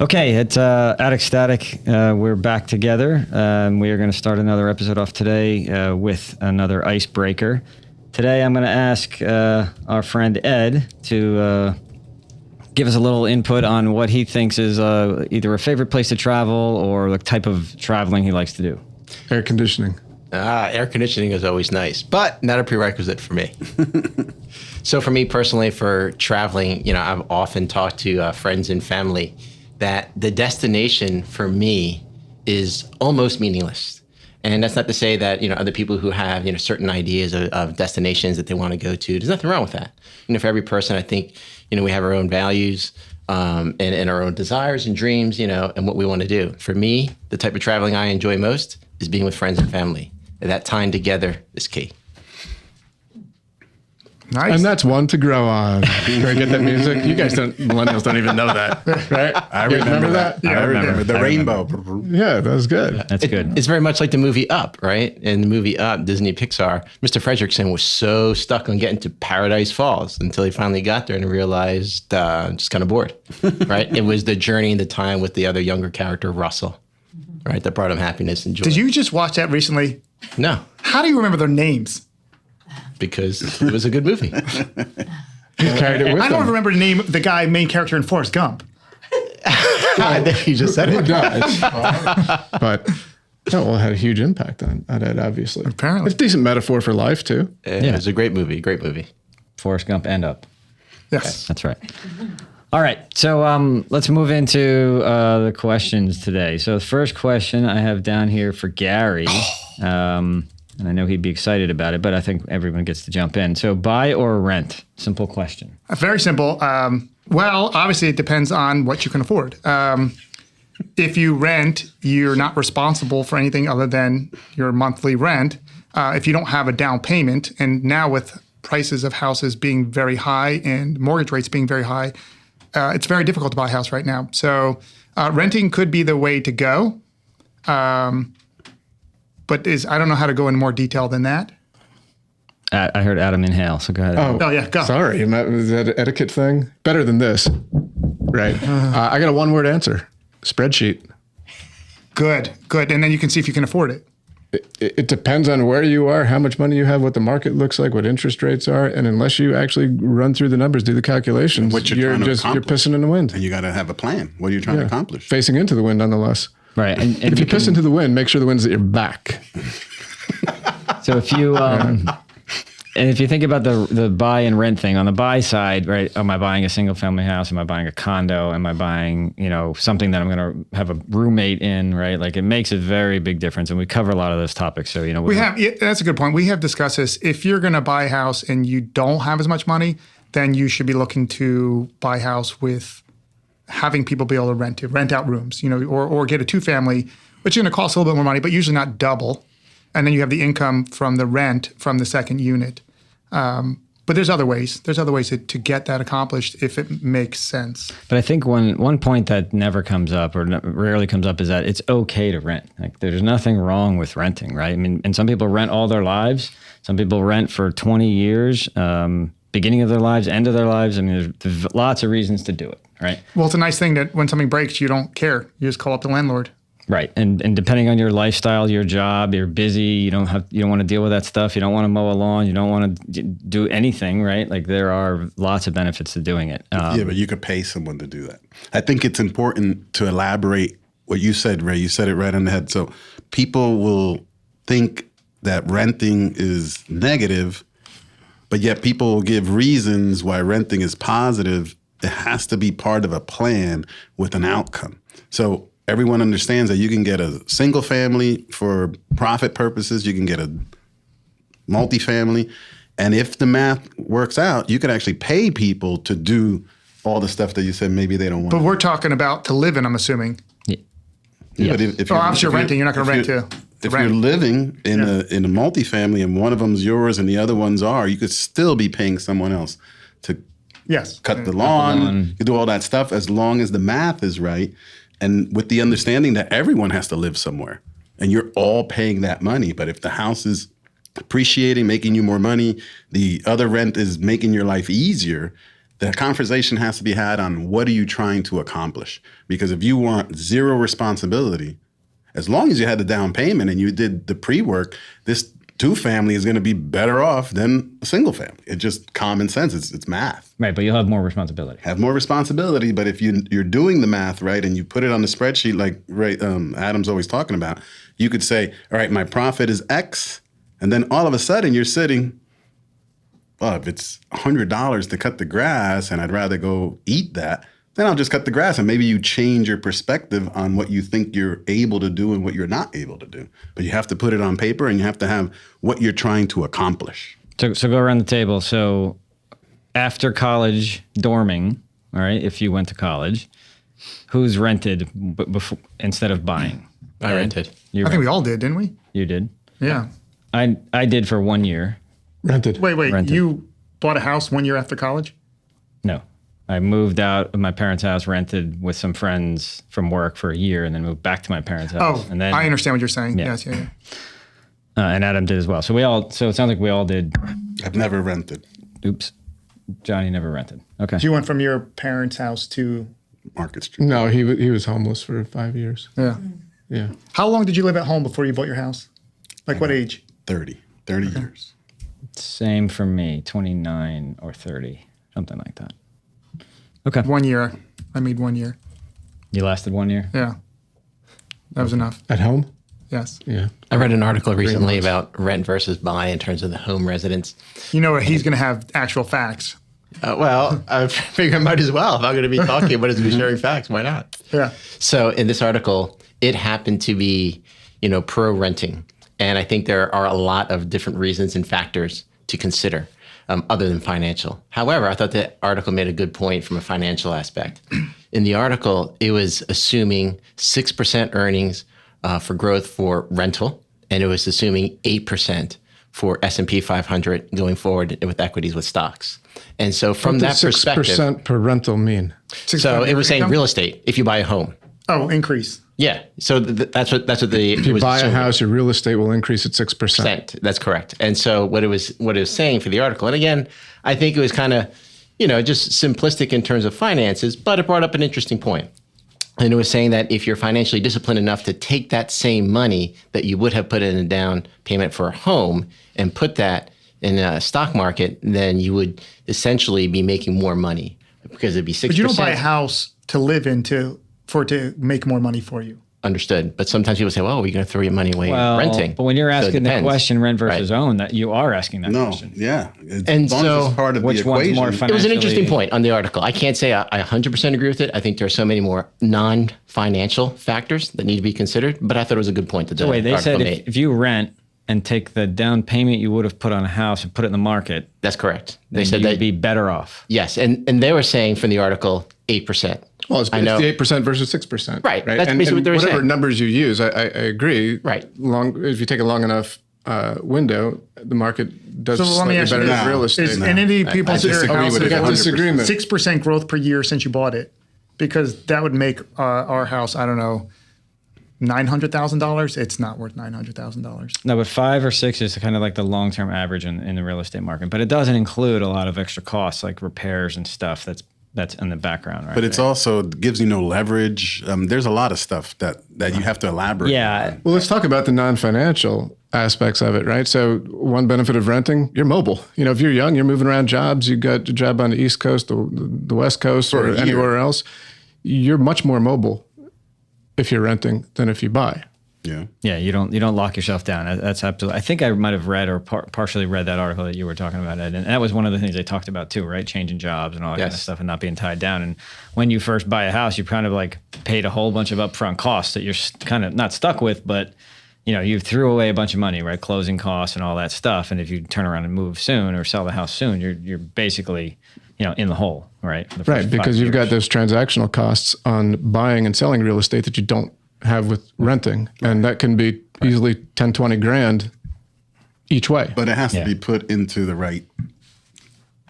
Okay, it's Attic Static. We're back together. We are going to start another episode off today with another icebreaker. Today I'm going to ask our friend Ed to give us a little input on what he thinks is either a favorite place to travel or the type of traveling he likes to do. Air conditioning. Air conditioning is always nice, but not a prerequisite for me. So for me personally, for traveling, I've often talked to friends and family that the destination for me is almost meaningless. And that's not to say that, other people who have, certain ideas of destinations that they want to go to, there's nothing wrong with that. For every person, I think, we have our own values and our own desires and dreams, and what we want to do. For me, the type of traveling I enjoy most is being with friends and family. And that time together is key. Nice. And that's one to grow on. Can I get that music? You guys millennials don't even know that, right? I remember that. Yeah, I remember the rainbow. Yeah, that was good. That's good. It's very much like the movie Up, right? In the movie Up, Disney Pixar, Mr. Fredricksen was so stuck on getting to Paradise Falls until he finally got there and realized just kind of bored, right? It was the journey and the time with the other younger character, Russell, right? That brought him happiness and joy. Did you just watch that recently? No, How do you remember their names? because it was a good movie. He carried it with I don't him. remember the name of the guy, main character in Forrest Gump. You just said Who it. does? But it had a huge impact on Ed, obviously. Apparently. It's a decent metaphor for life, too. It was a great movie. Great movie. Forrest Gump and Up. Yes. That's right. All right, so let's move into the questions today. So the first question I have down here for Gary, and I know he'd be excited about it, but I think everyone gets to jump in. So buy or rent? Simple question. Very simple. Well, obviously, it depends on what you can afford. If you rent, you're not responsible for anything other than your monthly rent. If you don't have a down payment, and now with prices of houses being very high and mortgage rates being very high, it's very difficult to buy a house right now. So renting could be the way to go. But I don't know how to go in more detail than that. I heard Adam inhale, so go ahead. Oh, yeah, go. Sorry, was that an etiquette thing? Better than this, right? I got a one-word answer. Spreadsheet. Good. And then you can see if you can afford it. It depends on where you are, how much money you have, what the market looks like, what interest rates are, and unless you actually run through the numbers, do the calculations, What you're trying to accomplish. pissing in the wind. And you got to have a plan. What are you trying to accomplish? Facing into the wind, nonetheless. Right. And If you piss into the wind, make sure the wind's at your back. So if you and if you think about the buy and rent thing, on the buy side, right? Am I buying a single family house? Am I buying a condo? Am I buying, something that I'm going to have a roommate in, right? Like it makes a very big difference. And we cover a lot of those topics. So, That's a good point. We have discussed this. If you're going to buy a house and you don't have as much money, then you should be looking to buy a house with having people be able to rent out rooms, or get a 2-family, which is going to cost a little bit more money, but usually not double. And then you have the income from the rent from the second unit. But there's other ways. There's other ways to get that accomplished if it makes sense. But I think one point that never comes up or rarely comes up is that it's okay to rent. Like there's nothing wrong with renting, right? I mean, and some people rent all their lives. Some people rent for 20 years, beginning of their lives, end of their lives. I mean, there's lots of reasons to do it, right? Well, it's a nice thing that when something breaks, you don't care. You just call up the landlord. Right. And depending on your lifestyle, your job, you're busy, you don't want to deal with that stuff. You don't want to mow a lawn. You don't want to do anything, right? Like there are lots of benefits to doing it. Yeah, but you could pay someone to do that. I think it's important to elaborate what you said, Ray. You said it right on the head. So people will think that renting is negative, but yet people will give reasons why renting is positive. It has to be part of a plan with an outcome. So everyone understands that you can get a single family for profit purposes. You can get a multifamily. And if the math works out, you could actually pay people to do all the stuff that you said maybe they don't want. But we're talking about to live in, I'm assuming. Yeah. But if obviously you're renting, you're not going to rent to If rent. you're living in a multifamily and one of them's yours and the other ones are, you could still be paying someone else to Yes. cut the lawn. You do all that stuff as long as the math is right. And with the understanding that everyone has to live somewhere and you're all paying that money. But if the house is appreciating, making you more money, the other rent is making your life easier, The conversation has to be had on what are you trying to accomplish? Because if you want zero responsibility, as long as you had the down payment and you did the pre-work, this 2-family is going to be better off than a single family. It's just common sense. It's math. Right, but you'll have more responsibility. Have more responsibility, but if you're doing the math right and you put it on the spreadsheet like Adam's always talking about, you could say, all right, my profit is X, and then all of a sudden you're sitting, well, if it's $100 to cut the grass and I'd rather go eat that, then I'll just cut the grass. And maybe you change your perspective on what you think you're able to do and what you're not able to do. But you have to put it on paper and you have to have what you're trying to accomplish. So go around the table. So after college dorming, all right, if you went to college, who's rented before, instead of buying? I rented. You I think we all did, didn't we? You did? Yeah. I did for 1 year. Rented. Wait. Rented. You bought a house 1 year after college? No. I moved out of my parents' house, rented with some friends from work for a year, and then moved back to my parents' house. Oh, and then I understand what you're saying. Yeah. Yes, yeah. and Adam did as well. So it sounds like we all did. I've never rented. Oops. Johnny never rented. Okay. You went from your parents' house to, Market Street. No, he was homeless for 5 years. yeah. Yeah. How long did you live at home before you bought your house? Like what age? 30 years. Same for me, 29 or 30, something like that. Okay. 1 year. I made 1 year. You lasted 1 year? Yeah. That was enough. At home? Yes. Yeah. I read an article recently about rent versus buy in terms of the home residence. You know, he's going to have actual facts. Well, I figure I might as well. If I'm going to be talking about it, to be sharing facts, why not? Yeah. So in this article, it happened to be, pro renting. And I think there are a lot of different reasons and factors to consider other than financial. However, I thought the article made a good point from a financial aspect. In the article, it was assuming 6% earnings for growth for rental, and it was assuming 8% for S&P 500 going forward with equities with stocks. And so from What that does perspective, 6% per rental mean? so it was saying income? real estate, if you buy a home. Oh, increase. Yeah. So that's what the If you buy a house, your real estate will increase at 6%. percent. That's correct. And so what it was saying for the article, and again, I think it was kind of, just simplistic in terms of finances, but it brought up an interesting point. And it was saying that if you're financially disciplined enough to take that same money that you would have put in a down payment for a home and put that in a stock market, then you would essentially be making more money because it'd be 6%. But you don't buy a house to live in for it to make more money for you. Understood. But sometimes people say, well, are you going to throw your money away renting? But when you're So it asking the depends. question, rent versus Right. own, that you are asking that No, question. yeah. And as long as so it's part of which the one's equation. more It was an financially- interesting point on the article. I can't say I 100% agree with it. I think there are so many more non-financial factors that need to be considered, but I thought it was a good point that the Wait, they article said made. if you rent and take the down payment you would have put on a house and put it in the market, That's correct. They then said you'd that, be better off. yes. And they were saying from the article, 8%. Well, it's I know. the 8% versus 6%. Right. That's and, basically what they were whatever saying. numbers you use, I agree. Right. If you take a long enough window, the market does So let me slightly ask you better this. than real estate. Is any people I disagree with it. 100%. Disagreement. 6% growth per year since you bought it? Because that would make our house, I don't know, $900,000. It's not worth $900,000. No, but 5 or 6 is kind of like the long-term average in the real estate market. But it doesn't include a lot of extra costs like repairs and stuff that's in the background, right? But it's also gives you no leverage. There's a lot of stuff that you have to elaborate. yeah. Well, let's talk about the non-financial aspects of it, right? So one benefit of renting, you're mobile. If you're young, you're moving around jobs, you got a job on the East Coast, the West Coast, For or a year. anywhere else, you're much more mobile if you're renting than if you buy. Yeah. Yeah, you don't lock yourself down. That's absolutely. I think I might have read or partially read that article that you were talking about, Ed, and that was one of the things they talked about too, right? Changing jobs and all that kind of Yes. stuff, and not being tied down. And when you first buy a house, you kind of like paid a whole bunch of upfront costs that you're kind of not stuck with, but you threw away a bunch of money, right? Closing costs and all that stuff. And if you turn around and move soon or sell the house soon, you're basically in the hole, right? For the first Right, 5 because you've got years. those transactional costs on buying and selling real estate that you don't have with renting. And that can be easily 10, 20 grand each way. But it has Yeah. to be put into the right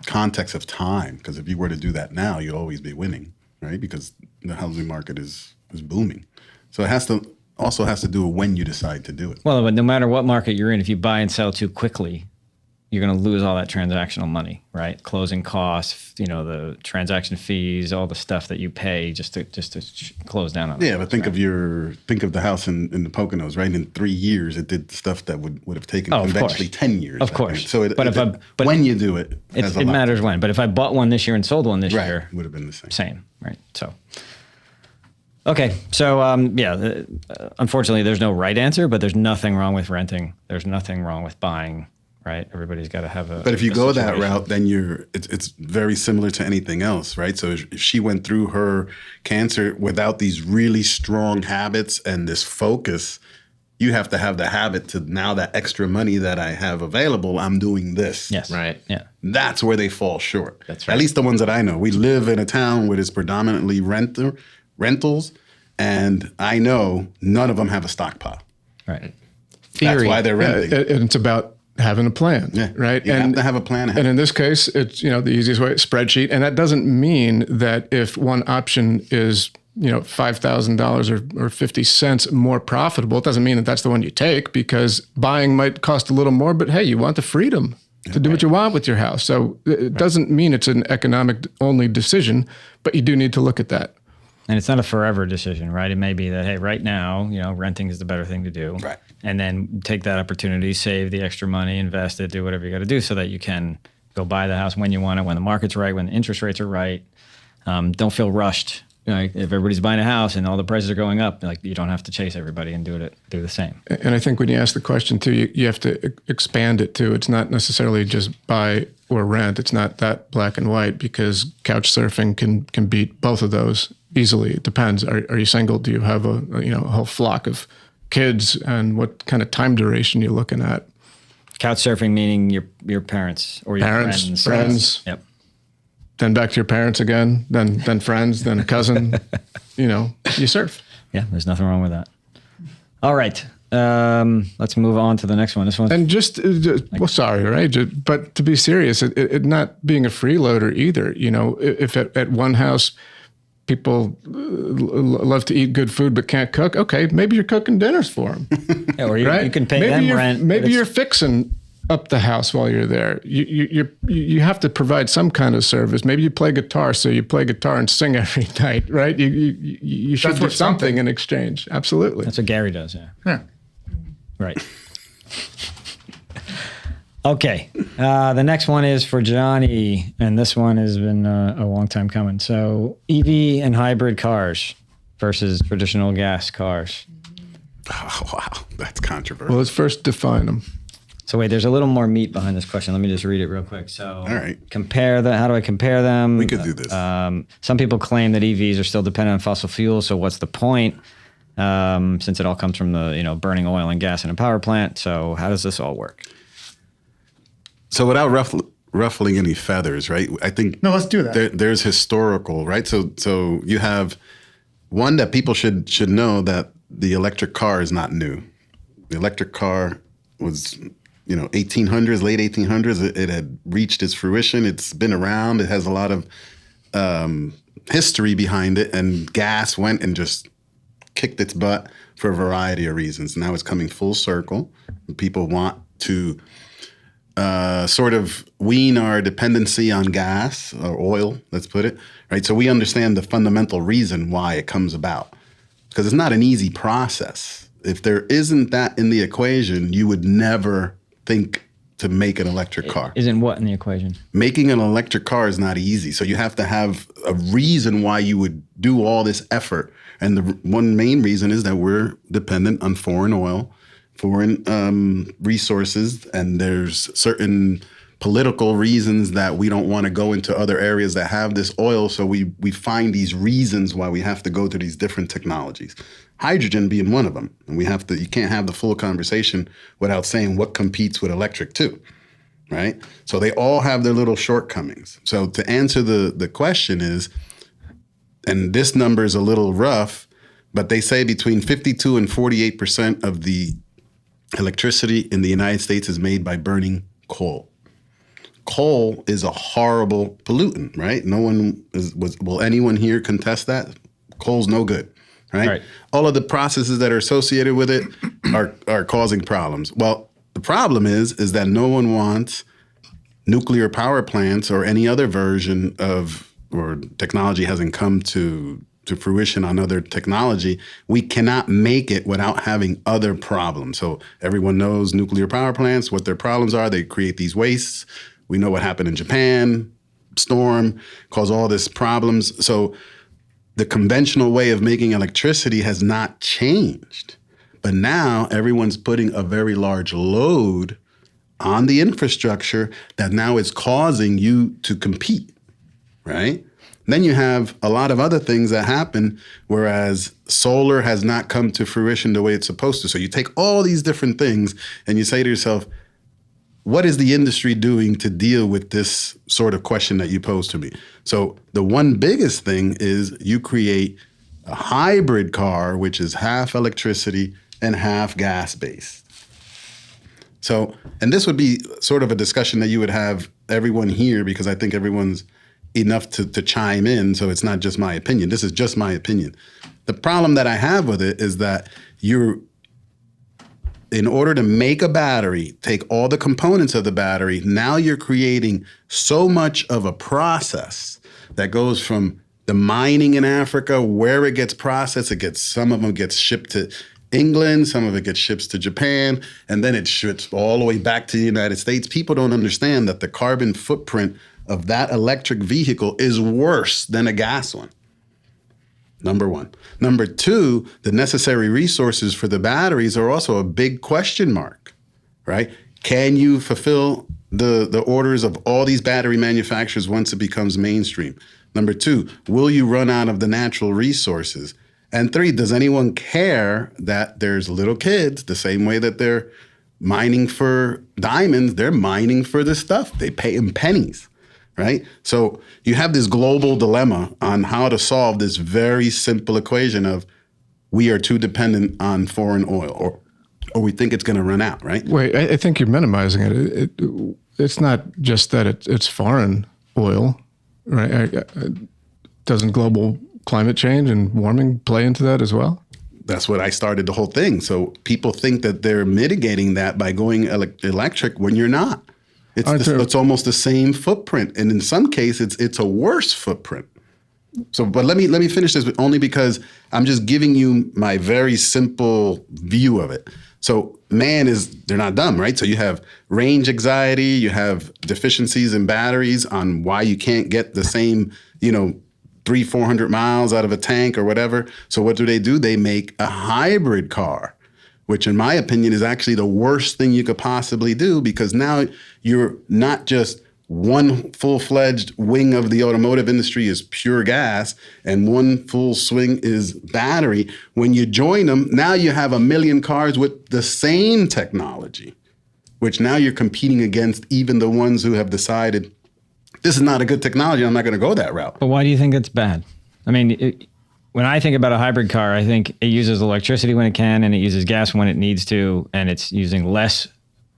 context of time. Because if you were to do that now, you'd always be winning, right? Because the housing market is booming. So it has to do with when you decide to do it. Well, but no matter what market you're in, if you buy and sell too quickly, you're going to lose all that transactional money, right? Closing costs, the transaction fees, all the stuff that you pay just to close down on it. Yeah, but think of the house in the Poconos, right? In 3 years, it did stuff that would have taken conventionally 10 years. Of course. So when you do it, it matters when. But if I bought one this year and sold one this year, would have been the same. Same, right? So. Okay, so unfortunately, there's no right answer, but there's nothing wrong with renting. There's nothing wrong with buying, right? Everybody's got to have a. But if you go that route, then it's very similar to anything else, right? So if she went through her cancer without these really strong habits and this focus, you have to have the habit to now that extra money that I have available, I'm doing this. Yes. Right. Yeah. That's where they fall short. That's right. At least the ones that I know. We live in a town where it's predominantly rentals, and I know none of them have a stockpile. Right. That's why they're renting. And it's about having a plan, right? You have to have a plan. And in this case, it's the easiest way, spreadsheet. And that doesn't mean that if one option is $5,000 or 50 cents more profitable, it doesn't mean that that's the one you take, because buying might cost a little more. But hey, you want the freedom to do what you want with your house. So it doesn't mean it's an economic only decision, but you do need to look at that. And it's not a forever decision, right? It may be that, hey, right now, renting is the better thing to do. Right. And then take that opportunity, save the extra money, invest it, do whatever you got to do so that you can go buy the house when you want it, when the market's right, when the interest rates are right. Don't feel rushed. If everybody's buying a house and all the prices are going up, you don't have to chase everybody and do the same. And I think when you ask the question too, you have to expand it too. It's not necessarily just buy or rent. It's not that black and white, because couch surfing can beat both of those easily. It depends. Are you single? Do you have a whole flock of kids, and what kind of time duration you're looking at? Couch surfing meaning your parents or your friends. Yep. Then back to your parents again, then friends, then a cousin. You surf. Yeah, there's nothing wrong with that. All right. Let's move on to the next one. This one. And sorry, right? But to be serious, it not being a freeloader either. If at one house people love to eat good food but can't cook, okay, maybe you're cooking dinners for them. Yeah, or right? You can pay them rent. Maybe you're fixing up the house while you're there. You have to provide some kind of service. Maybe you play guitar, so you play guitar and sing every night, right? You should do something in exchange. Absolutely. That's what Gary does. Yeah. Yeah. Right. Okay. The next one is for Johnny, and this one has been a long time coming. So EV and hybrid cars versus traditional gas cars. Oh, wow. That's controversial. Well, let's first define them. So wait, there's a little more meat behind this question. Let me just read it real quick. So all right. How do I compare them? We could do this. Some people claim that EVs are still dependent on fossil fuels. So what's the point? Since it all comes from the, burning oil and gas in a power plant. So how does this all work? So without ruffling any feathers, right? I think No, let's do that. There's historical, right? So you have one that people should know, that the electric car is not new. The electric car was 1800s, late 1800s. It had reached its fruition. It's been around. It has a lot of history behind it, and gas went and just kicked its butt for a variety of reasons. Now it's coming full circle. People want to sort of wean our dependency on gas or oil, let's put it, right? So we understand the fundamental reason why it comes about, because it's not an easy process. If there isn't that in the equation, you would never think to make an electric car. Isn't what in the equation? Making an electric car is not easy. So you have to have a reason why you would do all this effort. And the one main reason is that we're dependent on foreign oil, foreign resources, and there's certain political reasons that we don't want to go into other areas that have this oil. So we find these reasons why we have to go to these different technologies. Hydrogen being one of them. And you can't have the full conversation without saying what competes with electric too, right? So they all have their little shortcomings. So to answer the question is, and this number is a little rough, but they say between 52 and 48% of the electricity in the United States is made by burning coal. Coal is a horrible pollutant, right? Will anyone here contest that? Coal's no good, right? All of the processes that are associated with it are causing problems. Well, the problem is that no one wants nuclear power plants or any other version of, or technology hasn't come to fruition on other technology, we cannot make it without having other problems. So everyone knows nuclear power plants, what their problems are. They create these wastes. We know what happened in Japan, storm, caused all this problems. So the conventional way of making electricity has not changed. But now everyone's putting a very large load on the infrastructure that now is causing you to compete, right? Then you have a lot of other things that happen, whereas solar has not come to fruition the way it's supposed to. So you take all these different things and you say to yourself, what is the industry doing to deal with this sort of question that you pose to me? So the one biggest thing is you create a hybrid car, which is half electricity and half gas-based. So, and this would be sort of a discussion that you would have everyone here, because I think everyone's enough to chime in, so it's not just my opinion. This is just my opinion. The problem that I have with it is that in order to make a battery, take all the components of the battery, now you're creating so much of a process that goes from the mining in Africa, where it gets processed, some of them gets shipped to England, some of it gets shipped to Japan, and then it ships all the way back to the United States. People don't understand that the carbon footprint of that electric vehicle is worse than a gas one. Number one. Number two, the necessary resources for the batteries are also a big question mark, right? Can you fulfill the orders of all these battery manufacturers once it becomes mainstream? Number two, will you run out of the natural resources? And three, does anyone care that there's little kids, the same way that they're mining for diamonds, they're mining for this stuff. They pay them pennies. Right? So you have this global dilemma on how to solve this very simple equation of we are too dependent on foreign oil, or we think it's going to run out, right? Wait, I think you're minimizing it. It's not just that it's foreign oil, right? Doesn't global climate change and warming play into that as well? That's what I started the whole thing. So people think that they're mitigating that by going electric when you're not. It's almost the same footprint, and in some cases, it's a worse footprint. So, but let me finish this only because I'm just giving you my very simple view of it. So, they're not dumb, right? So you have range anxiety, you have deficiencies in batteries on why you can't get the same, 300-400 miles out of a tank or whatever. So what do? They make a hybrid car, which in my opinion is actually the worst thing you could possibly do, because now you're not just one full-fledged wing of the automotive industry is pure gas and one full swing is battery. When you join them, now you have 1 million cars with the same technology, which now you're competing against even the ones who have decided this is not a good technology, I'm not going to go that route. But why do you think it's bad? I mean, when I think about a hybrid car, I think it uses electricity when it can, and it uses gas when it needs to, and it's using less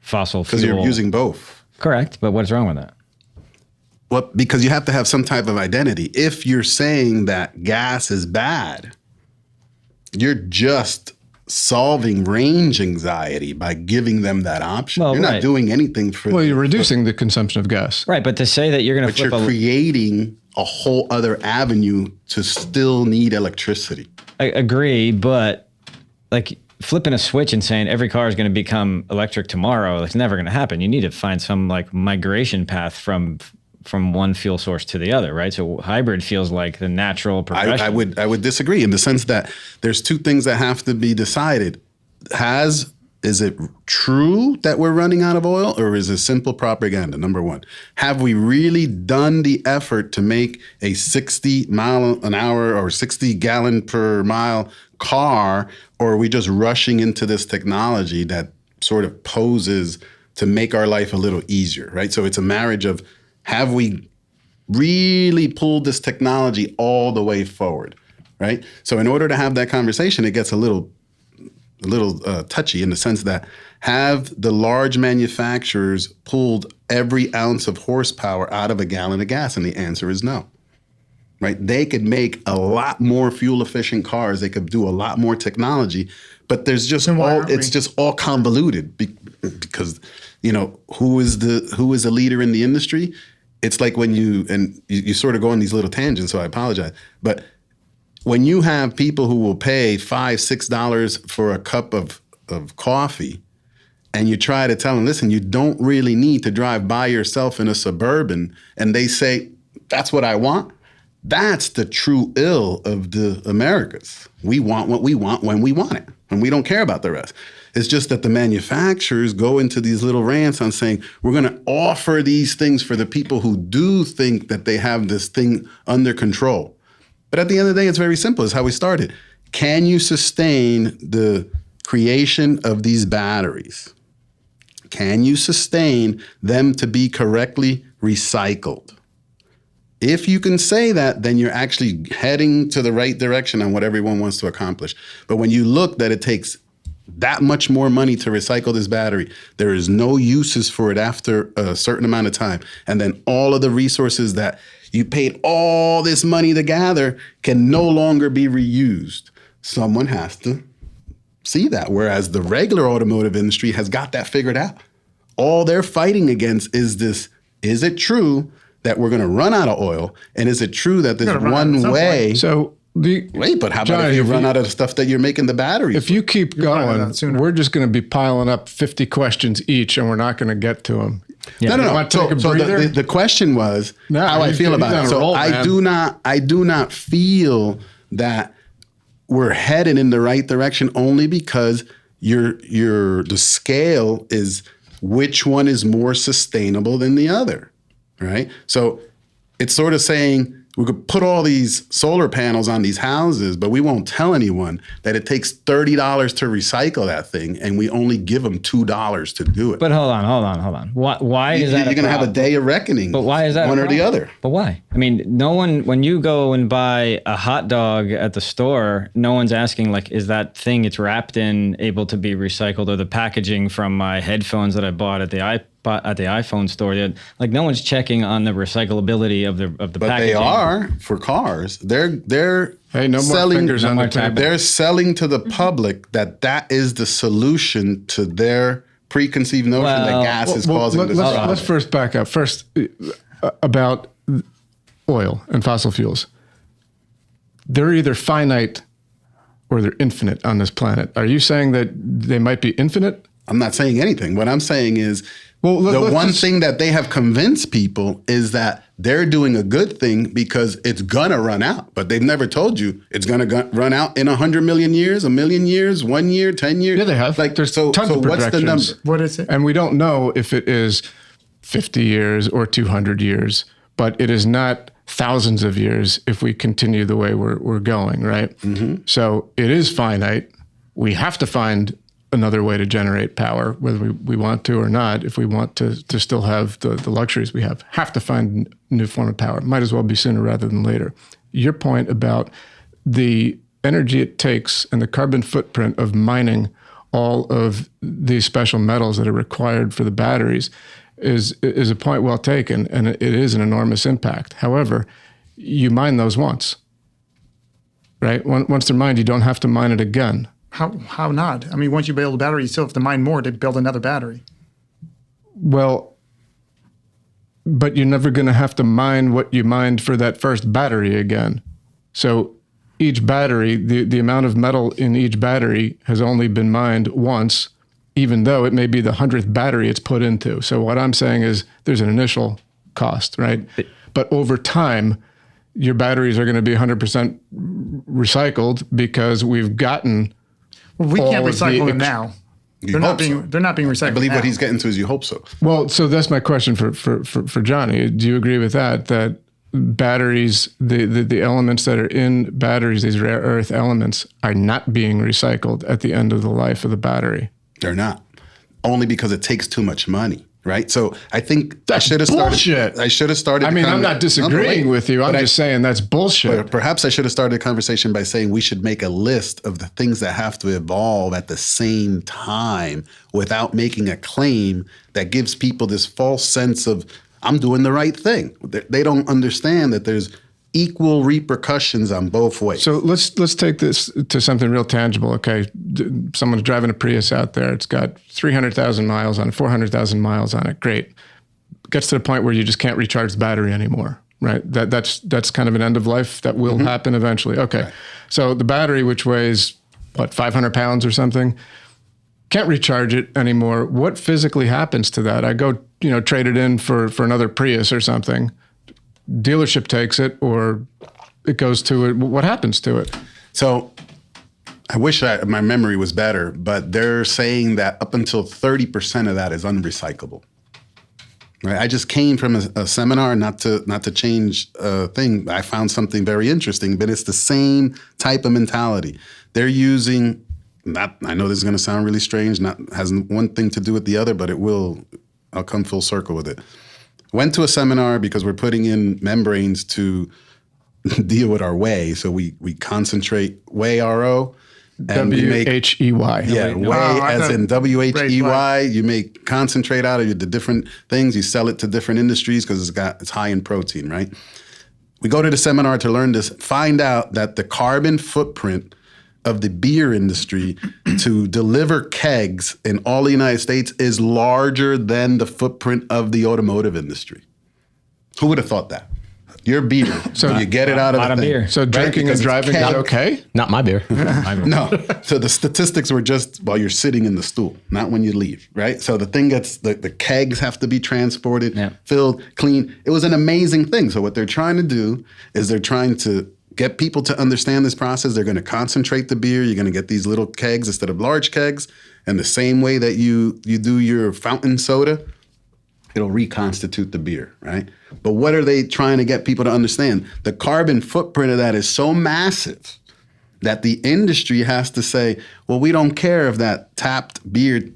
fossil fuel. Because you're using both. Correct, but what's wrong with that? Well, because you have to have some type of identity. If you're saying that gas is bad, you're just solving range anxiety by giving them that option. Well, you're not doing anything for Well, you're reducing the consumption of gas. Right, but to say that you're going to But you're creating a whole other avenue to still need electricity. I agree, but like flipping a switch and saying every car is going to become electric tomorrow, it's never going to happen. You need to find some like migration path from one fuel source to the other, right? So hybrid feels like the natural progression. I would disagree in the sense that there's two things that have to be decided. Is it true that we're running out of oil, or is it simple propaganda? Number one, have we really done the effort to make a 60 mile an hour or 60 gallon per mile car, or are we just rushing into this technology that sort of poses to make our life a little easier, right? So it's a marriage of, have we really pulled this technology all the way forward, right? So in order to have that conversation, it gets a little touchy in the sense that, have the large manufacturers pulled every ounce of horsepower out of a gallon of gas? And the answer is no. right? They could make a lot more fuel efficient cars. They could do a lot more technology, but there's just it's just all convoluted because, who is the leader in the industry? It's like when you sort of go on these little tangents, so I apologize. But when you have people who will pay $5, $6 for a cup of coffee, and you try to tell them, listen, you don't really need to drive by yourself in a Suburban, and they say, that's what I want. That's the true ill of the Americas. We want what we want when we want it, and we don't care about the rest. It's just that the manufacturers go into these little rants on saying, we're going to offer these things for the people who do think that they have this thing under control. But at the end of the day, it's very simple. It's how we started. Can you sustain the creation of these batteries? Can you sustain them to be correctly recycled? If you can say that, then you're actually heading to the right direction on what everyone wants to accomplish. But when you look that it takes that much more money to recycle this battery, there is no uses for it after a certain amount of time. And then all of the resources that you paid all this money to gather can no longer be reused. Someone has to see that. Whereas the regular automotive industry has got that figured out. All they're fighting against is this: is it true that we're going to run out of oil? And is it true that there's one way? So wait, but how about if you run out of the stuff that you're making the batteries? If you keep going, we're just going to be piling up 50 questions each, and we're not going to get to them. Yeah. No. Want to take a breather? The question was how I feel about it. So I do not feel that we're headed in the right direction, only because the scale is which one is more sustainable than the other, right? So it's sort of saying we could put all these solar panels on these houses, but we won't tell anyone that it takes $30 to recycle that thing, and we only give them $2 to do it. But hold on. Why is that? You're going to have a day of reckoning. But why is that? One or the other? But why? I mean, no one, when you go and buy a hot dog at the store, no one's asking, like, is that thing it's wrapped in able to be recycled, or the packaging from my headphones that I bought at the iPhone store? Like, no one's checking on the recyclability of the packaging. But they are for cars. They're hey, no more fingers on the table. They're selling to the public that is the solution to their preconceived notion that gas is causing this problem. Let's first back up. First, about oil and fossil fuels. They're either finite or they're infinite on this planet. Are you saying that they might be infinite? I'm not saying anything. What I'm saying is, the one thing that they have convinced people is that they're doing a good thing because it's gonna run out. But they've never told you it's gonna run out in 100 million years, 1 million years, 1 year, 10 years. Yeah, they have. Like, there's tons of projections. What's the number? What is it? And we don't know if it is 50 years or 200 years, but it is not thousands of years if we continue the way we're going, right? Mm-hmm. So it is finite. We have to find another way to generate power, whether we want to or not. If we want to still have the luxuries we have to find a new form of power. Might as well be sooner rather than later. Your point about the energy it takes and the carbon footprint of mining all of these special metals that are required for the batteries is a point well taken, and it is an enormous impact. However, you mine those once, right? Once they're mined, you don't have to mine it again. How not? I mean, once you build a battery, you still have to mine more to build another battery. Well, but you're never going to have to mine what you mined for that first battery again. So each battery, the amount of metal in each battery has only been mined once, even though it may be the 100th battery it's put into. So what I'm saying is there's an initial cost, right? But over time, your batteries are going to be 100% recycled because we've gotten... We can't recycle them now. They're not being recycled. I believe now. what he's getting to is you hope so. Well, so that's my question for Johnny. Do you agree with that? That batteries, the elements that are in batteries, these rare earth elements, are not being recycled at the end of the life of the battery? They're not. Only because it takes too much money. Right. So I think that's bullshit. I should have started. I mean, I'm not disagreeing with you. I'm just saying that's bullshit. Perhaps I should have started the conversation by saying we should make a list of the things that have to evolve at the same time without making a claim that gives people this false sense of I'm doing the right thing. They don't understand that there's equal repercussions on both ways. So let's take this to something real tangible. Okay, someone's driving a Prius out there. It's got 300,000 miles on it, 400,000 miles on it. Great. Gets to the point where you just can't recharge the battery anymore, right? That's kind of an end of life that will happen eventually. Okay, so the battery, which weighs what, 500 pounds or something, can't recharge it anymore. What physically happens to that? I go, trade it in for another Prius or something. Dealership takes it, or it goes to it. What happens to it? So I wish my memory was better, but they're saying that up until 30% of that is unrecyclable. Right? I just came from a seminar, not to change a thing. I found something very interesting, but it's the same type of mentality. They're using, I know this is going to sound really strange, has one thing to do with the other, but I'll come full circle with it. Went to a seminar because we're putting in membranes to deal with our whey. So we concentrate whey RO. W-H-E-Y. Yeah, whey as in W-H-E-Y. You make concentrate out of the different things. You sell it to different industries because it's high in protein, right? We go to the seminar to learn this, find out that the carbon footprint of the beer industry to deliver kegs in all the United States is larger than the footprint of the automotive industry. Who would have thought that? Your beer, so you get it out of the thing. Beer. So drinking and driving is okay? Not my beer. No. So the statistics were just while you're sitting in the stool, not when you leave, right? So the thing gets, the kegs have to be transported, filled, clean. It was an amazing thing. So what they're trying to do is they're trying to get people to understand this process. They're going to concentrate the beer. You're going to get these little kegs instead of large kegs. And the same way that you do your fountain soda, it'll reconstitute the beer, right? But what are they trying to get people to understand? The carbon footprint of that is so massive that the industry has to say, well, we don't care if that tapped beer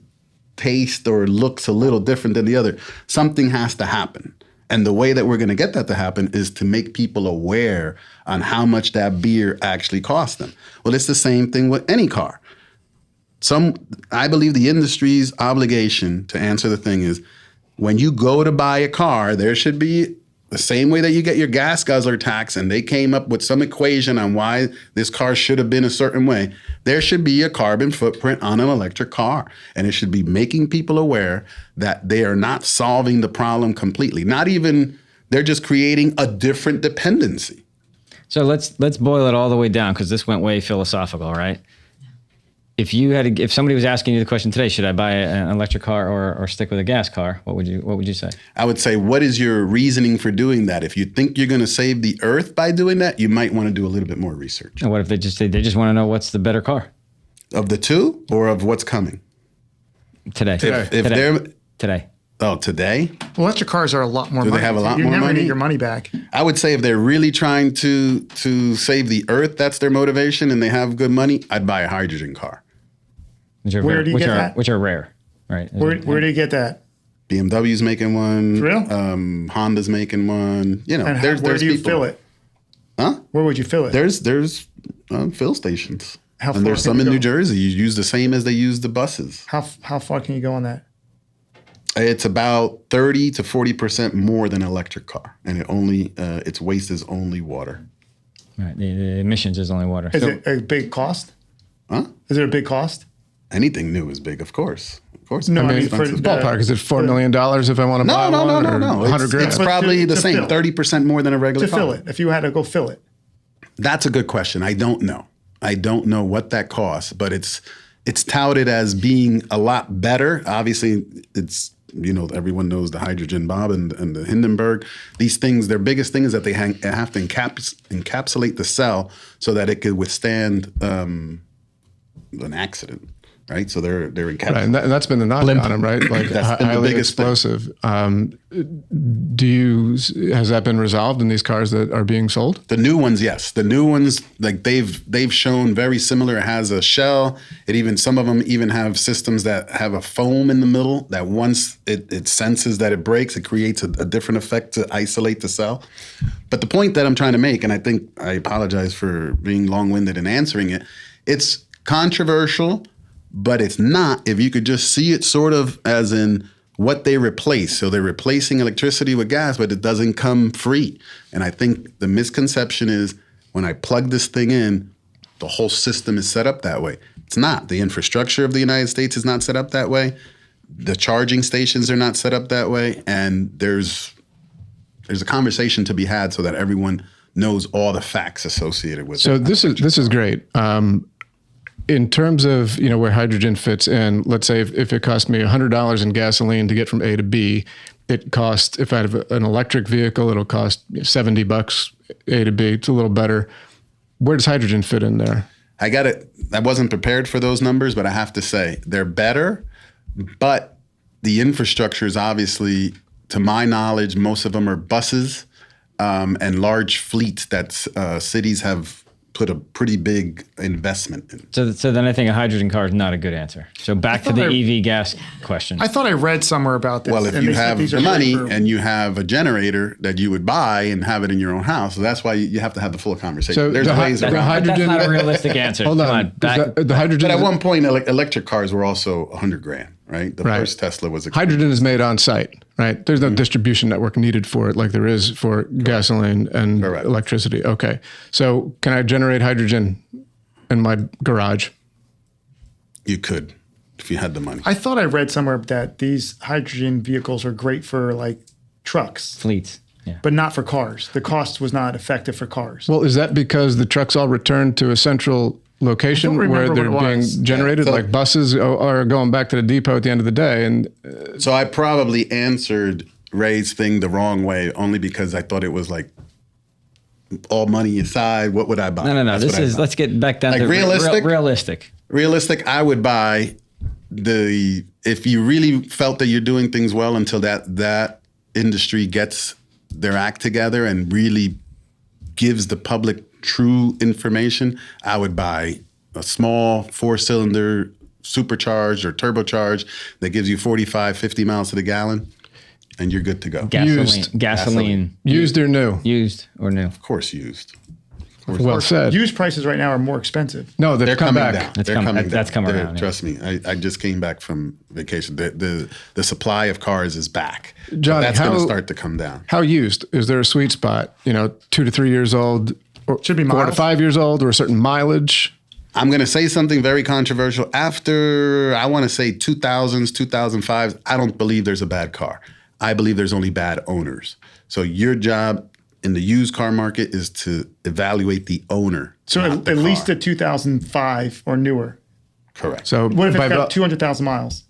tastes or looks a little different than the other. Something has to happen. And the way that we're going to get that to happen is to make people aware on how much that beer actually costs them. Well, it's the same thing with any car. I believe the industry's obligation to answer the thing is, when you go to buy a car, there should be the same way that you get your gas guzzler tax, and they came up with some equation on why this car should have been a certain way. There should be a carbon footprint on an electric car, and it should be making people aware that they are not solving the problem completely. Not even, they're just creating a different dependency. So let's boil it all the way down, because this went way philosophical, right? If somebody was asking you the question today, should I buy an electric car or stick with a gas car? What would you say? I would say, what is your reasoning for doing that? If you think you're going to save the earth by doing that, you might want to do a little bit more research. And what if they just want to know what's the better car? Of the two, or of what's coming? Today. Today. Oh, today? Electric cars are a lot more Do money. they have a lot You're more never money? get your money back. I would say if they're really trying to save the earth, that's their motivation, and they have good money, I'd buy a hydrogen car. Where do you get that? Which are rare, right? Where do you get that? BMW's making one. For real? Honda's making one. You know, And there's where do you people. fill it? Huh? Where would you fill it? There's fill stations. How and far there's can some you in go? New Jersey. You use the same as they use the buses. How far can you go on that? It's about 30 to 40% more than an electric car, and its waste is only water. Right. The emissions is only water. Is it a big cost? Huh? Is it a big cost? Anything new is big, of course. Of course. No, it's I mean, expensive. Ballpark, is it $4 million if I want to buy No. one? or No. 100 grand? It's But probably to the same, fill. 30% more than a regular To car. fill it. If you had to go fill it. That's a good question. I don't know. I don't know what that costs, but it's touted as being a lot better. Obviously, it's, everyone knows the hydrogen bomb and the Hindenburg. These things, their biggest thing is that they have to encapsulate the cell so that it could withstand an accident. Right, so they're encapsulated. Right, and that's been the knock on them, right? Like That's been the highly biggest thing. explosive. Has that been resolved in these cars that are being sold? The new ones, yes. The new ones, like they've shown very similar. It has a shell. Some of them even have systems that have a foam in the middle that once it senses that it breaks, it creates a different effect to isolate the cell. But the point that I'm trying to make, and I think I apologize for being long-winded in answering it, it's controversial, but it's not if you could just see it sort of as in what they replace. So they're replacing electricity with gas, but it doesn't come free. And I think the misconception is when I plug this thing in, the whole system is set up that way. It's not. The infrastructure of the United States is not set up that way. The charging stations are not set up that way. And there's a conversation to be had so that everyone knows all the facts associated with So it. this is great. In terms of where hydrogen fits in, let's say if it cost me $100 in gasoline to get from A to B, it costs, if I have an electric vehicle, it'll cost $70 A to B. It's a little better. Where does hydrogen fit in there? I wasn't prepared for those numbers, but I have to say they're better, but the infrastructure is obviously, to my knowledge, most of them are buses and large fleets that cities have put a pretty big investment in. So then I think a hydrogen car is not a good answer. So back to the EV gas question. I thought I read somewhere about this. Well, if and you they said have these the are money great for- and you have a generator that you would buy and have it in your own house, so that's why you have to have the full conversation. So There's the ways the around it. But hydrogen. that's not a realistic answer. Hold Come on. back. The hydrogen. But at one point, electric cars were also $100,000, right? The Right. first Tesla was hydrogen is made on site, right? There's no distribution network needed for it like there is for gasoline and Correct. electricity. Okay. So can I generate hydrogen in my garage? You could, if you had the money. I thought I read somewhere that these hydrogen vehicles are great for like trucks, Fleets. Yeah. but not for cars. The cost was not effective for cars. Well, is that because the trucks all return to a central location I don't where remember they're what it being was. generated? So- Like buses are going back to the depot at the end of the day. And So I probably answered Ray's thing the wrong way, only because I thought it was like all money aside. What would I buy? No. That's This what I is, buy. let's get back down Like to realistic? realistic. Realistic, I would buy if you really felt that you're doing things well until that industry gets their act together and really gives the public true information, I would buy a small 4-cylinder supercharged or turbocharged that gives you 45, 50 miles to the gallon, and you're good to go. Gasoline. used or new? Used or new. Of course, used. Well said. Used prices right now are more expensive. No, they've They're come coming back. down. That's They're coming- coming that's down. coming They're- around, yeah. Trust me, I just came back from vacation. The supply of cars is back. Johnny, That's going how- to start to come down. How used? Is there a sweet spot? 2 to 3 years old, or Should be 4 to miles. 5 years old, or a certain mileage? I'm going to say something very controversial. After, I want to say 2000s, 2005s, I don't believe there's a bad car. I believe there's only bad owners. So your job in the used car market is to evaluate the owner. So not the at least car. a 2005 or newer. Correct. So What if it's by got val- 200,000 miles?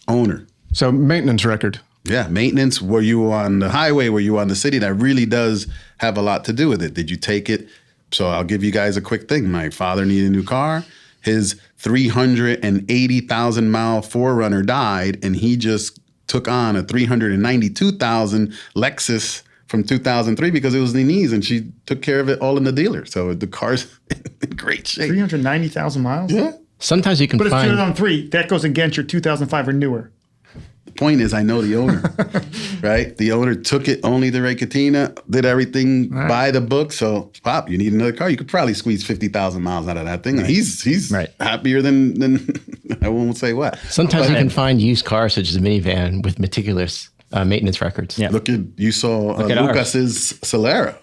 Owner. so maintenance record. Yeah, maintenance. Were you on the highway? Were you on the city? That really does have a lot to do with it. Did you take it? So I'll give you guys a quick thing. My father needed a new car. His 380,000 mile 4Runner died, and he just took on a 392,000 Lexus from 2003 because it was Nini's, and she took care of it all in the dealer. So the car's in great shape. 390,000 miles? Yeah. Sometimes you can But it's find 2003. That goes against your 2005 or newer. Point is, I know the owner, right? The owner took it only to Ray Katina, did everything by the book. So, Pop, you need another car. You could probably squeeze 50,000 miles out of that thing. And he's Right. happier than I won't say what. sometimes you can find used cars such as a minivan with meticulous maintenance records. Yeah. You saw Look at ours. Lucas's Solera.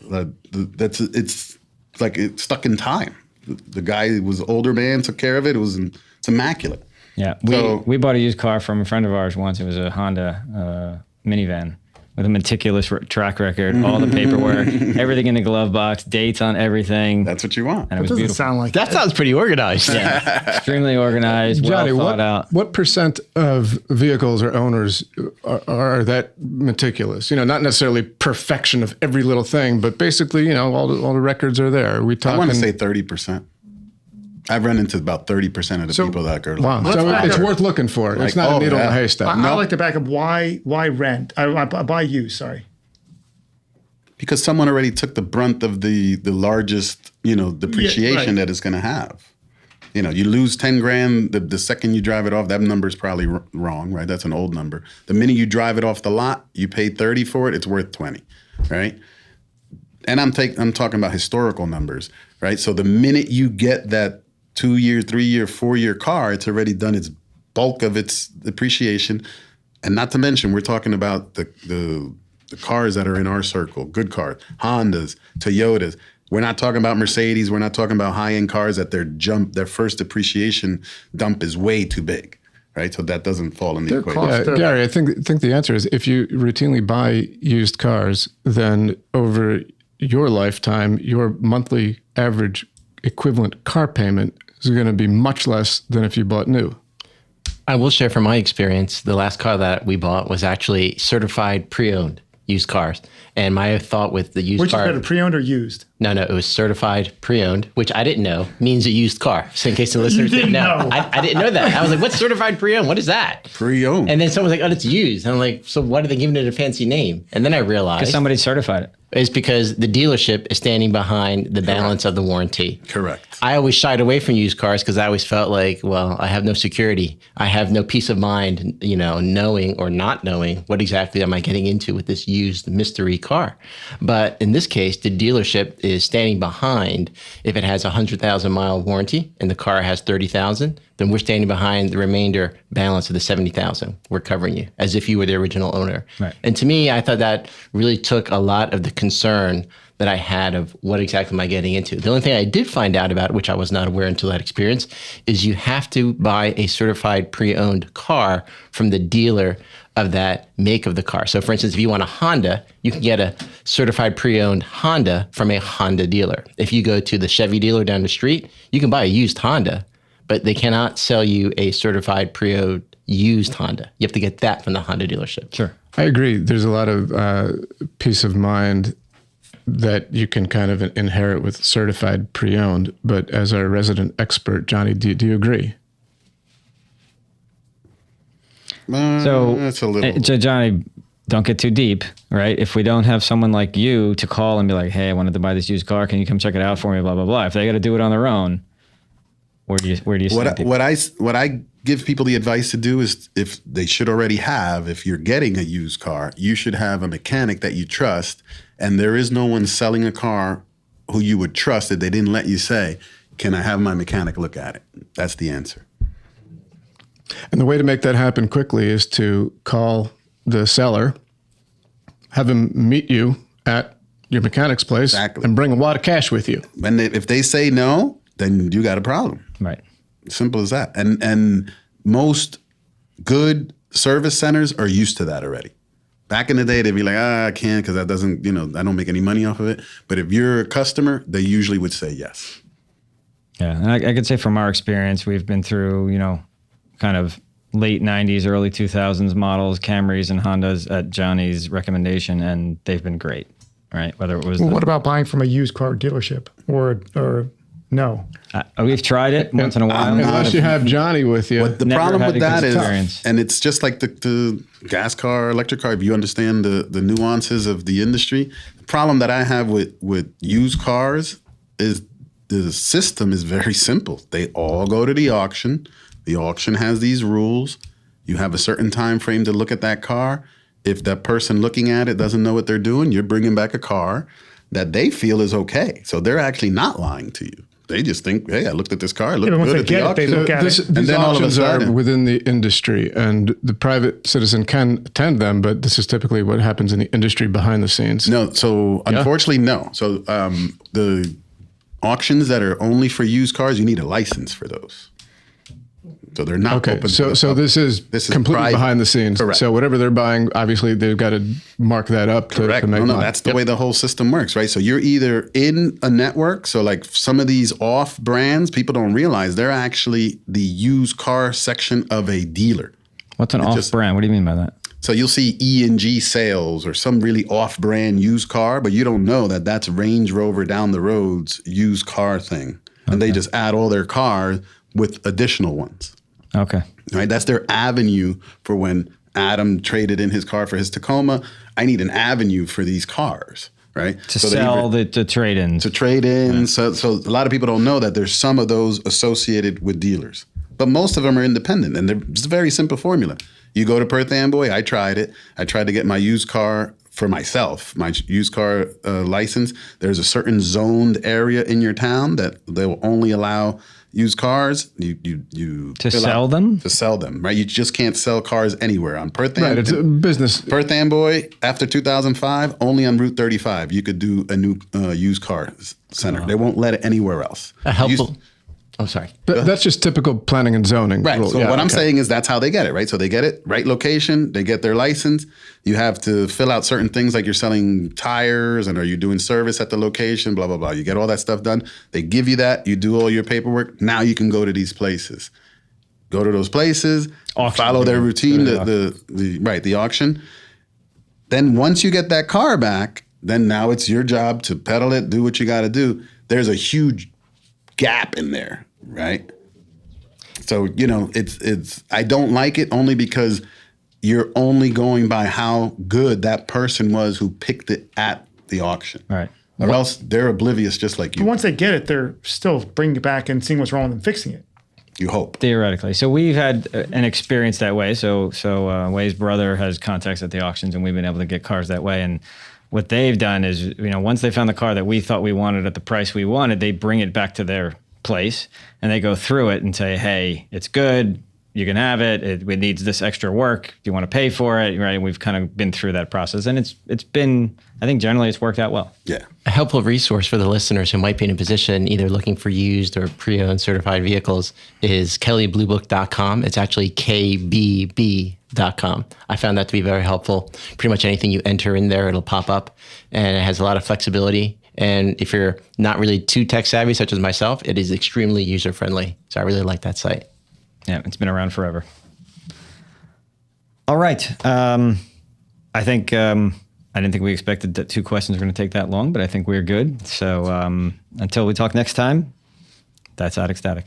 It's like it's stuck in time. The guy was an older man, took care of it. It's immaculate. Yeah, So- we bought a used car from a friend of ours once. It was a Honda minivan with a meticulous track record, all the paperwork, everything in the glove box, dates on everything, That's what you want. and it was Doesn't beautiful. sound like That sounds pretty organized. Extremely organized, Johnny, well thought out. what percent of vehicles or owners are that meticulous? Not necessarily perfection of every little thing, but basically, all the records are there. Are we I talking? want to say 30%. I've run into about 30% of the people that are wow. like, So back it's up. worth looking for. It's not a needle in a haystack. I like to back up. Why rent? I buy used. Sorry. because someone already took the brunt of the largest, depreciation right. that it's going to have. You lose 10 grand the second you drive it off. That number is probably wrong, right? That's an old number. The minute you drive it off the lot, you pay 30 for it. It's worth 20, right? And I'm talking about historical numbers, right? So the minute you get that 2-year, 3-year, 4-year car, it's already done its bulk of its depreciation. And not to mention, we're talking about the cars that are in our circle, good cars, Hondas, Toyotas. We're not talking about Mercedes. We're not talking about high-end cars that their first depreciation dump is way too big, right? So that doesn't fall in the equation. cost- Yeah, Gary, I think the answer is if you routinely buy used cars, then over your lifetime, your monthly average equivalent car payment is going to be much less than if you bought new. I will share from my experience, the last car that we bought was actually certified pre-owned used cars. And my thought with the used Which is car, better, pre-owned or used? no, it was certified pre-owned, which I didn't know means a used car. So in case the listeners didn't know, I didn't know that. I was like, what's certified pre-owned? What is that? Pre-owned. And then someone was like, oh, it's used. And I'm like, so why are they giving it a fancy name? And then I realized Somebody certified it. it's because the dealership is standing behind the balance of the warranty. Correct. I always shied away from used cars because I always felt like, well, I have no security. I have no peace of mind, knowing or not knowing what exactly am I getting into with this used mystery car. But in this case, the dealership is standing behind. If it has a 100,000 mile warranty and the car has 30,000, then we're standing behind the remainder balance of the 70,000. We're covering you as if you were the original owner. Right. And to me, I thought that really took a lot of the concern that I had of what exactly am I getting into. The only thing I did find out about, which I was not aware until that experience, is you have to buy a certified pre-owned car from the dealer of that make of the car. So for instance, if you want a Honda, you can get a certified pre-owned Honda from a Honda dealer. If you go to the Chevy dealer down the street, you can buy a used Honda, but they cannot sell you a certified pre-owned used Honda. You have to get that from the Honda dealership. Sure. I agree. There's a lot of peace of mind that you can kind of inherit with certified pre-owned. But as our resident expert, Johnny, do you agree? So, That's a little. Johnny, don't get too deep, right? If we don't have someone like you to call and be like, hey, I wanted to buy this used car. Can you come check it out for me? Blah, blah, blah. If they got to do it on their own, where do you stand? What I give people the advice to do is, if they should already have, if you're getting a used car, you should have a mechanic that you trust, and there is no one selling a car who you would trust that they didn't let you say, can I have my mechanic look at it? That's the answer. And the way to make that happen quickly is to call the seller, have him meet you at your mechanic's place, Exactly. and bring a wad of cash with you. And if they say no, then you got a problem. Right. Simple as that. And most good service centers are used to that already. Back in the day, they'd be like, I can't because that doesn't, I don't make any money off of it. But if you're a customer, they usually would say yes. Yeah. And I could say from our experience, we've been through, kind of late 90s, early 2000s models, Camrys and Hondas at Johnny's recommendation, and they've been great, right? Whether it was Well, what about buying from a used car dealership or no? we've tried it once in a while. Unless you have Johnny with you. But the Never problem had with a that good is, experience. and it's just like the gas car, electric car, if you understand the nuances of the industry, the problem that I have with used cars is the system is very simple. They all go to the auction. The auction has these rules. You have a certain time frame to look at that car. If that person looking at it doesn't know what they're doing, you're bringing back a car that they feel is okay. So they're actually not lying to you. They just think, hey, I looked at this car. It looked Yeah, but once good they at the get it, they auction. look at it. These then all of a auctions are sudden- within the industry, and the private citizen can attend them, but this is typically what happens in the industry behind the scenes. No, so unfortunately, no. So the auctions that are only for used cars, you need a license for those. So they're not Okay, open. to so the so public. this is completely private. behind the scenes. Correct. So whatever they're buying, obviously they've got to mark that up to Correct. make No, money. that's the way the whole system works, right? So you're either in a network. So like some of these off brands, people don't realize they're actually the used car section of a dealer. What's an just- off-brand? What do you mean by that? So you'll see E&G sales or some really off-brand used car, but you don't know that that's Range Rover down the road's used car thing. And they just add all their cars with additional ones. Okay. Right, that's their avenue for when Adam traded in his car for his Tacoma. I need an avenue for these cars, right? To So they sell even- the trade-ins. to trade in. So a lot of people don't know that there's some of those associated with dealers, but most of them are independent, and it's a very simple formula. You go to Perth Amboy. I tried it. I tried to get my used car for myself, my used car license. There's a certain zoned area in your town that they will only allow used cars, you To fill sell out- them? to sell them, right? You just can't sell cars anywhere on Perth. Right. It's a business. Perth Amboy after 2005, only on Route 35, you could do a new used car center. They won't let it anywhere else. A helpful. I'm sorry. That's just typical planning and zoning. Right. rule. So Yeah, what I'm okay. saying is that's how they get it, right? So they get it, right location, they get their license. You have to fill out certain things like you're selling tires and are you doing service at the location, blah, blah, blah. You get all that stuff done. They give you that. You do all your paperwork. Now you can go to these places. Go to those places, Auction. follow their routine, Go to the auction. Then once you get that car back, then now it's your job to pedal it, do what you got to do. There's a huge gap in there, right? So, it's I don't like it only because you're only going by how good that person was who picked it at the auction. Right. Or else they're oblivious just like you. Once they get it, they're still bringing it back and seeing what's wrong with them, fixing it. You hope. Theoretically. So we've had an experience that way. So Way's brother has contacts at the auctions, and we've been able to get cars that way. And what they've done is, once they found the car that we thought we wanted at the price we wanted, they bring it back to their place and they go through it and say, hey, it's good. You can have it. It needs this extra work. Do you want to pay for it? Right. And we've kind of been through that process, and it's been, I think generally it's worked out well. Yeah. A helpful resource for the listeners who might be in a position either looking for used or pre-owned certified vehicles is kellybluebook.com. It's actually kbb.com. I found that to be very helpful. Pretty much anything you enter in there, it'll pop up, and it has a lot of flexibility. And if you're not really too tech savvy, such as myself, it is extremely user friendly. So I really like that site. Yeah, it's been around forever. All right. I think I didn't think we expected that 2 questions were going to take that long, but I think we're good. So until we talk next time, that's Attic Static.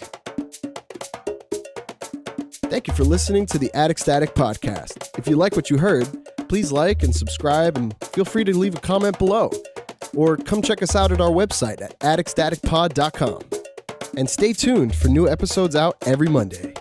Thank you for listening to the Attic Static podcast. If you like what you heard, please like and subscribe, and feel free to leave a comment below. Or come check us out at our website at atticstaticpod.com. And stay tuned for new episodes out every Monday.